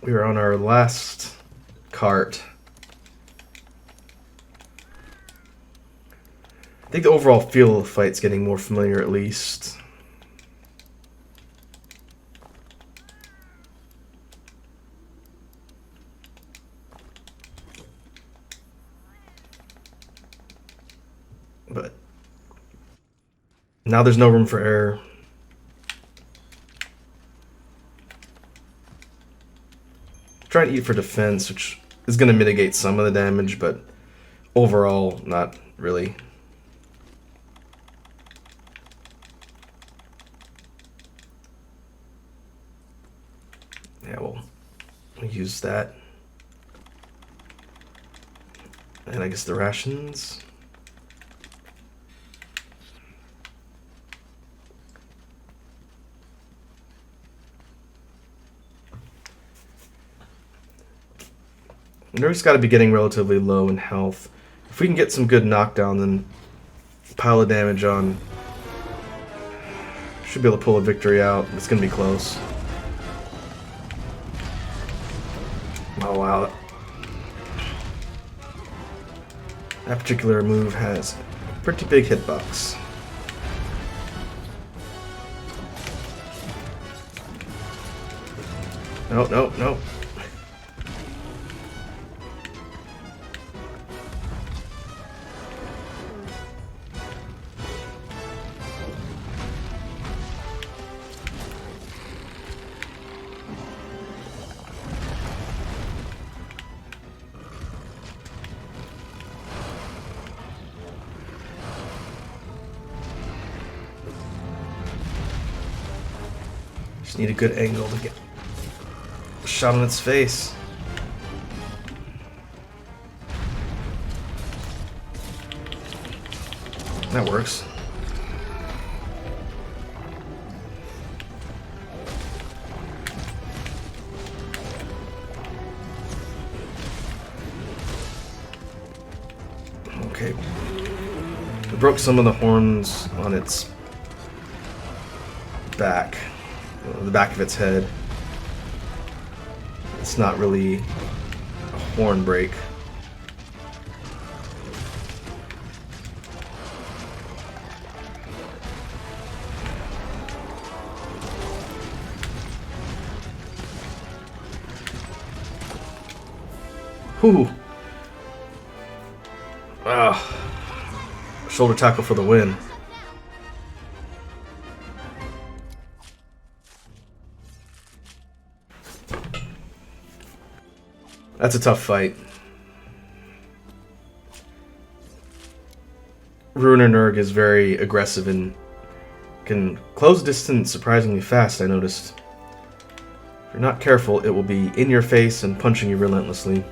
We are on our last cart. I think the overall feel of the fight's getting more familiar at least. But now there's no room for error. Trying to eat for defense, which is going to mitigate some of the damage, but overall, not really. Yeah, we'll use that. And I guess the rations. Nerf's got to be getting relatively low in health. If we can get some good knockdown, then pile of damage on. Should be able to pull a victory out. It's going to be close. Oh wow. That particular move has a pretty big hitbox. No, no, no. Just need a good angle to get a shot on its face. That works. Okay. We broke some of the horns on its back. The back of its head. It's not really a horn break. Whew. Shoulder tackle for the win. That's a tough fight. Ruiner Nurg is very aggressive and can close distance surprisingly fast, I noticed. If you're not careful, it will be in your face and punching you relentlessly.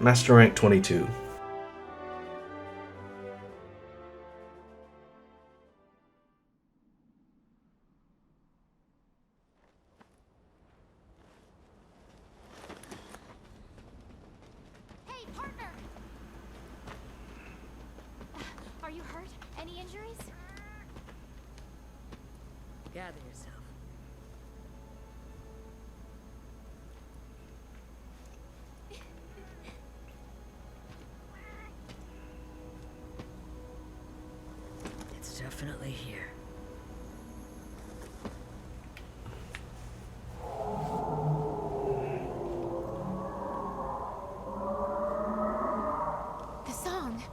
Master rank 22. Hey, partner! Are you hurt? Any injuries? Gather yourself. It's definitely here. The song.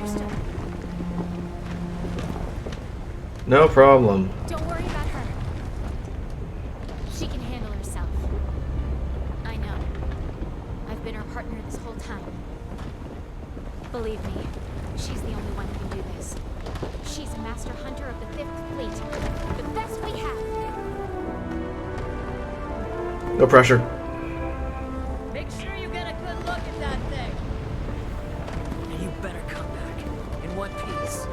Understood. No problem. Don't worry about her. She can handle herself. I know. I've been her partner this whole time. Believe me, she's the only one who can do this. She's a master hunter of the 5th Fleet. The best we have. No pressure. Make sure you get a good look at that thing. And you better come back in one piece.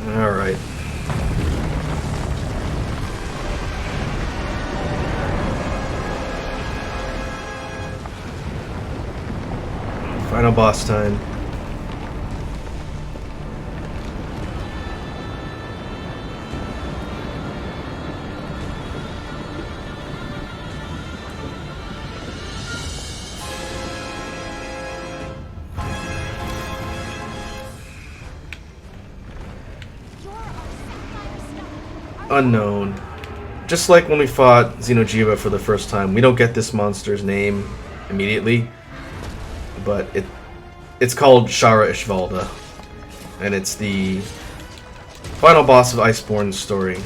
All right. Final boss time. You're our sapphire stone. Unknown. Just like when we fought Xeno'jiiva for the first time, we don't get this monster's name immediately, but it's called Shara Ishvalda, and it's the final boss of Iceborne's story.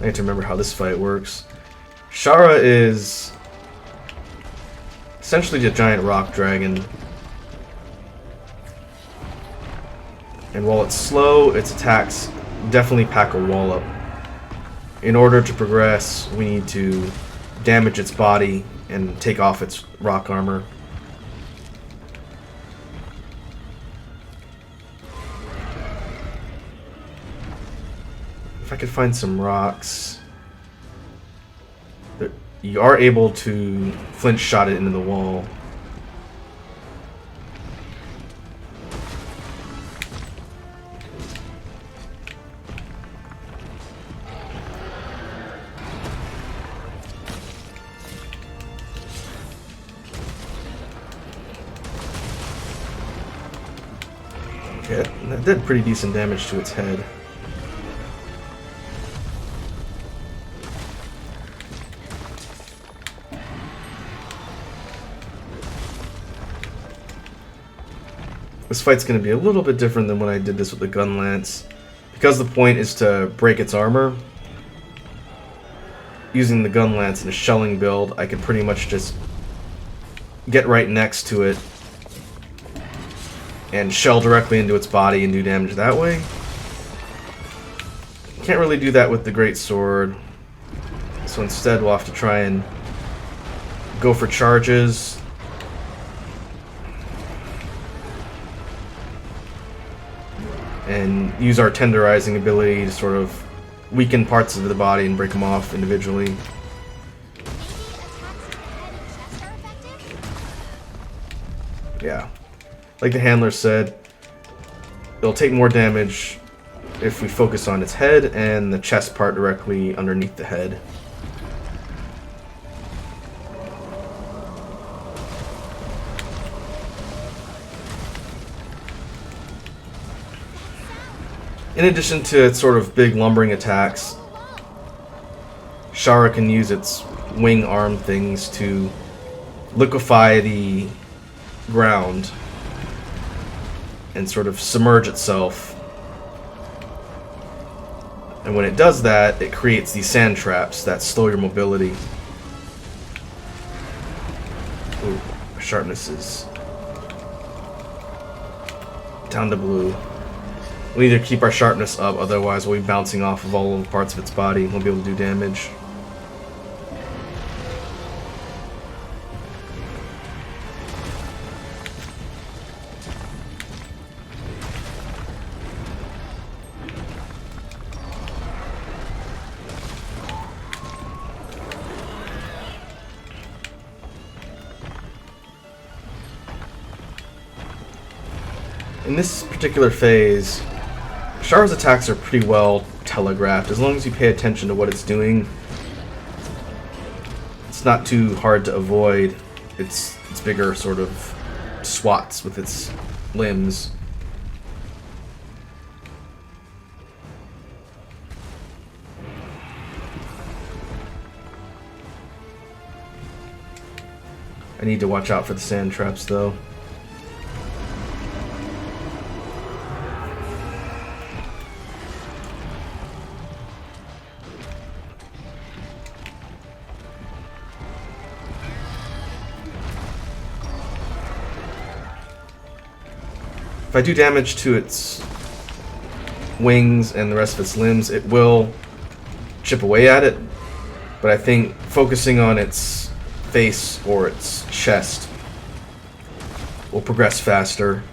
I need to remember how this fight works. Shara is essentially a giant rock dragon. And while it's slow, its attacks definitely pack a wallop. In order to progress, we need to damage its body and take off its rock armor. If I could find some rocks. You are able to flint shot it into the wall. Okay, that did pretty decent damage to its head. This fight's going to be a little bit different than when I did this with the gun lance. Because the point is to break its armor, using the gun lance in a shelling build, I can pretty much just get right next to it and shell directly into its body and do damage that way. Can't really do that with the great sword, so instead we'll have to try and go for charges. And use our tenderizing ability to sort of weaken parts of the body and break them off individually. Maybe attacks to the head and chest are effective? Yeah. Like the handler said, it'll take more damage if we focus on its head and the chest part directly underneath the head. In addition to its sort of big lumbering attacks, Shara can use its wing arm things to liquefy the ground and sort of submerge itself. And when it does that, it creates these sand traps that slow your mobility. Ooh, sharpness is down to blue. We need to keep our sharpness up, otherwise we'll be bouncing off of all the parts of its body and we'll be able to do damage. in this particular phase, Shara's attacks are pretty well telegraphed. As long as you pay attention to what it's doing, it's not too hard to avoid its bigger sort of swats with its limbs. I need to watch out for the sand traps, though. If I do damage to its wings and the rest of its limbs, it will chip away at it, but I think focusing on its face or its chest will progress faster.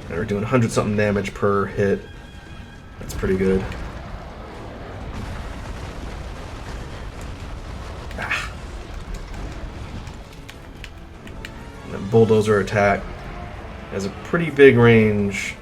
And we're doing 100-something damage per hit. That's pretty good. Bulldozer attack has a pretty big range.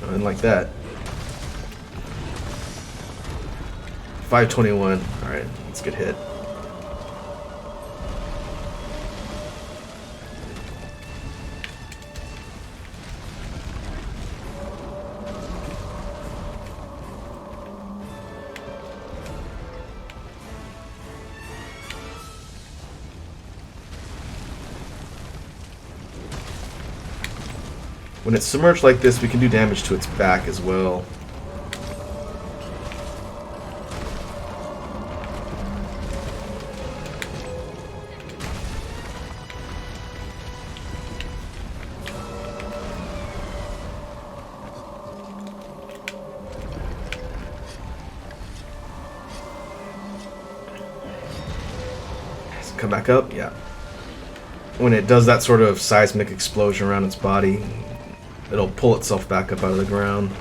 And like that. 521. Alright, that's a good hit. When it's submerged like this, we can do damage to its back as well. Come back up, yeah. When it does that sort of seismic explosion around its body, it'll pull itself back up out of the ground.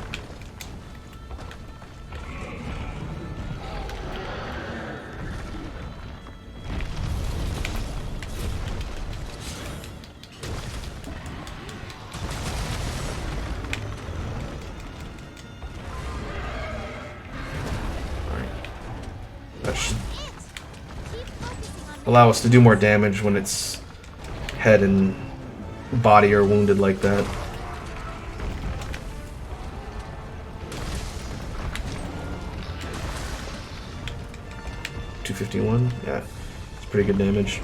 Alright. That should allow us to do more damage when its head and body are wounded like that. $251, yeah, it's pretty good damage.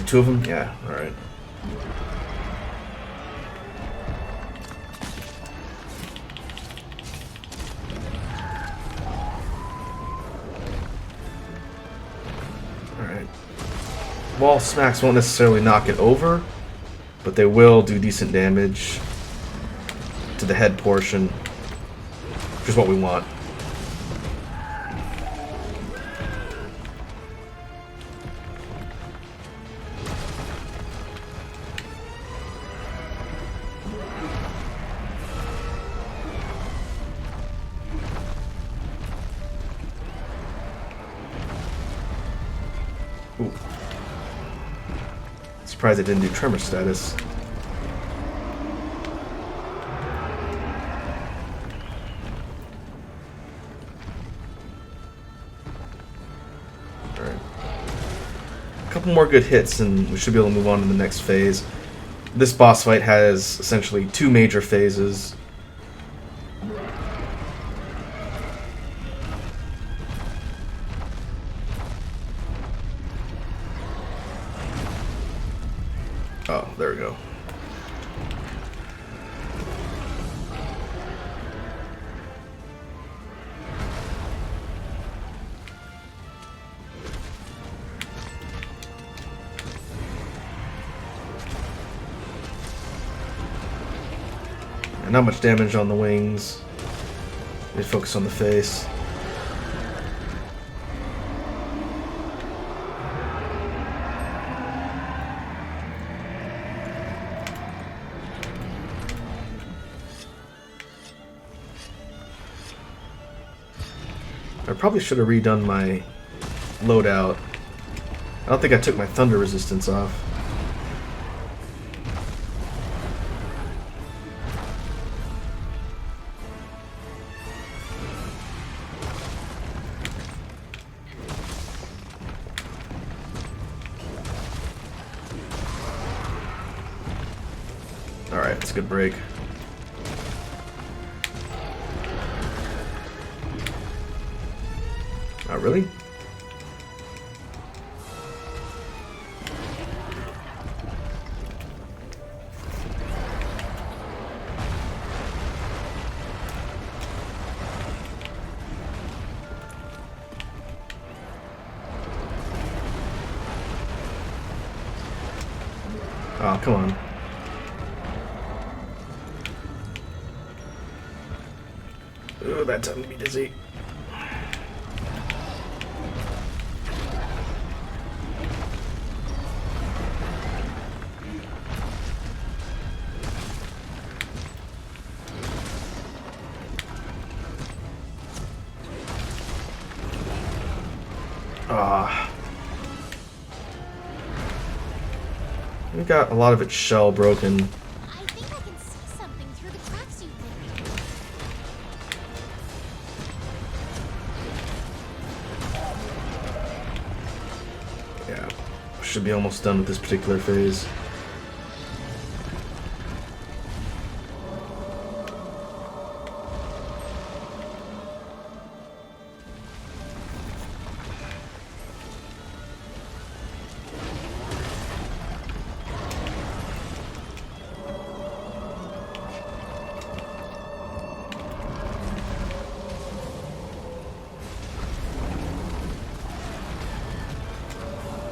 Two of them? Yeah, alright. Alright. Wall smacks won't necessarily knock it over, but they will do decent damage to the head portion, which is what we want. Ooh. Surprised it didn't do tremor status. Alright. A couple more good hits and we should be able to move on to the next phase. This boss fight has essentially two major phases. Oh, there we go. not much damage on the wings. Need to focus on the face. I probably should have redone my loadout. I don't think I took my thunder resistance off. Alright, it's a good break. Oh, really? Oh, come on. Ooh, that time to be dizzy. Ah. We got a lot of its shell broken. I think I can see something through the cracks you made. Yeah, should be almost done with this particular phase.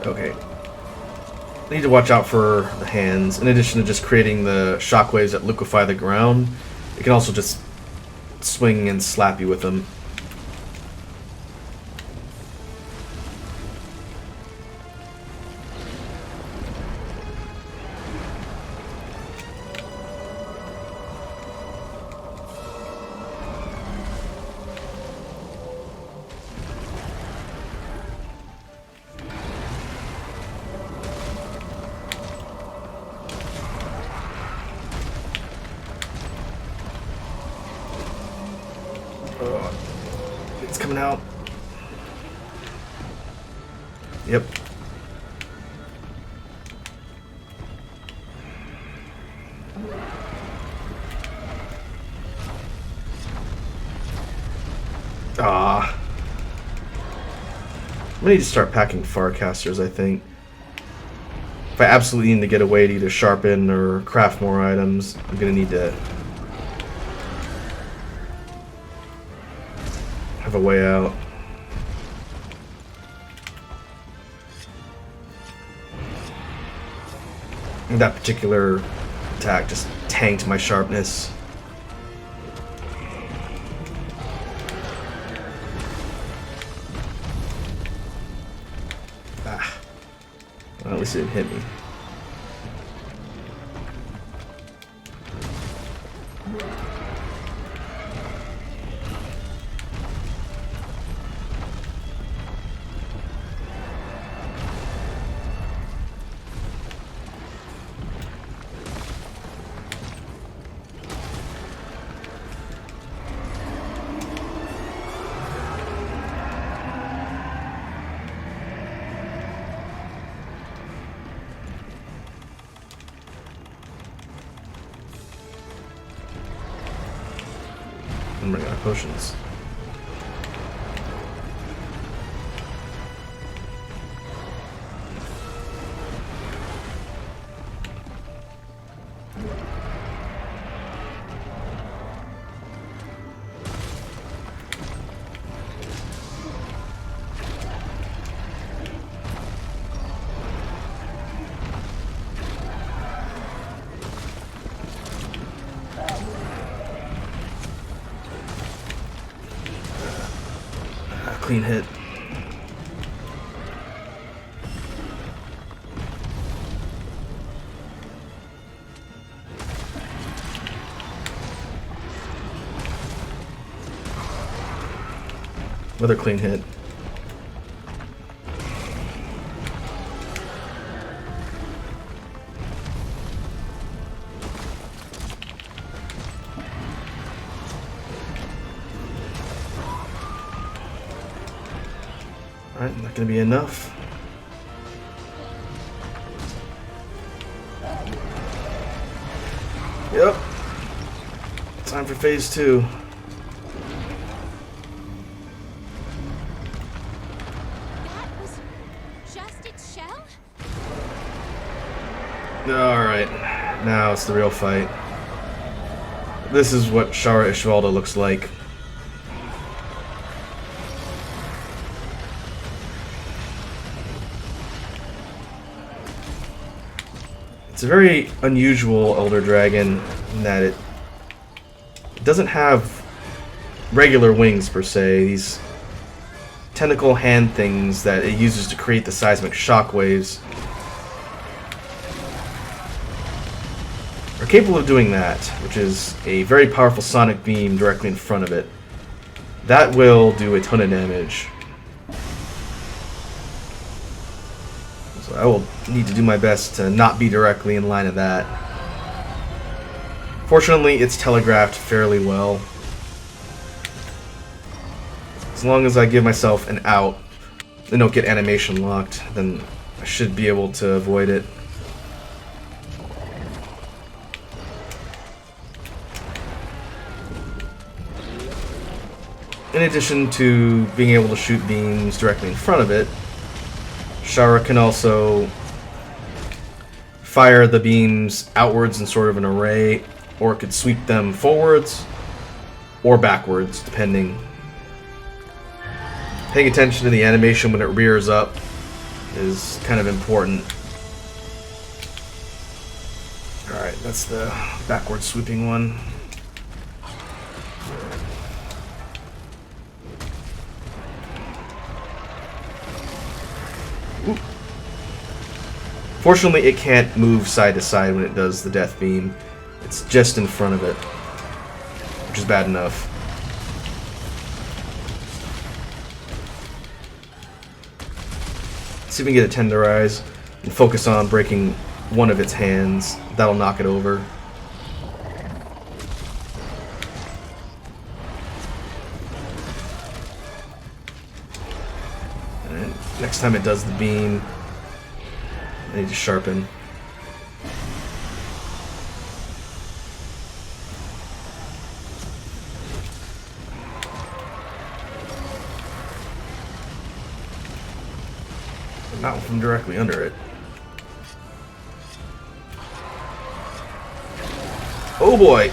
Okay. Need to watch out for the hands. In addition to just creating the shockwaves that liquefy the ground, it can also just swing and slap you with them. It's coming out. Yep. Ah. I need to start packing Farcasters, I think. If I absolutely need to get a way to either sharpen or craft more items, I'm gonna need to have a way out. And that particular attack just tanked my sharpness. Ah. Well, at least it didn't hit me. I'm running out of potions. clean hit. Another clean hit. Alright, not gonna be enough. Yep. Time for phase 2. Alright, now it's the real fight. This is what Shara Ishvalda looks like. It's a very unusual Elder Dragon in that it doesn't have regular wings per se. These tentacle hand things that it uses to create the seismic shockwaves are capable of doing that, which is a very powerful sonic beam directly in front of it. That will do a ton of damage. So I will need to do my best to not be directly in line of that. Fortunately, it's telegraphed fairly well. As long as I give myself an out and don't get animation locked, then I should be able to avoid it. In addition to being able to shoot beams directly in front of it, Shara can also fire the beams outwards in sort of an array, or it could sweep them forwards or backwards, depending. Paying attention to the animation when it rears up is kind of important. Alright, that's the backward sweeping one. Ooh. Fortunately, it can't move side to side when it does the death beam. It's just in front of it, which is bad enough. See if we can get a tenderize and focus on breaking one of its hands. That'll knock it over. And next time it does the beam, I need to sharpen. Not from directly under it. Oh boy!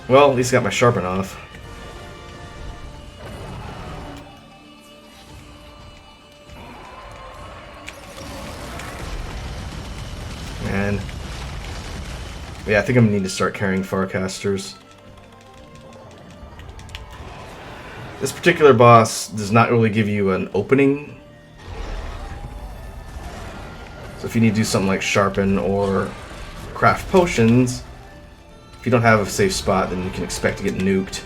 Well, at least I got my sharpen off. Man. Yeah, I think I'm gonna need to start carrying Farcasters. This particular boss does not really give you an opening. So if you need to do something like sharpen or craft potions, if you don't have a safe spot, then you can expect to get nuked.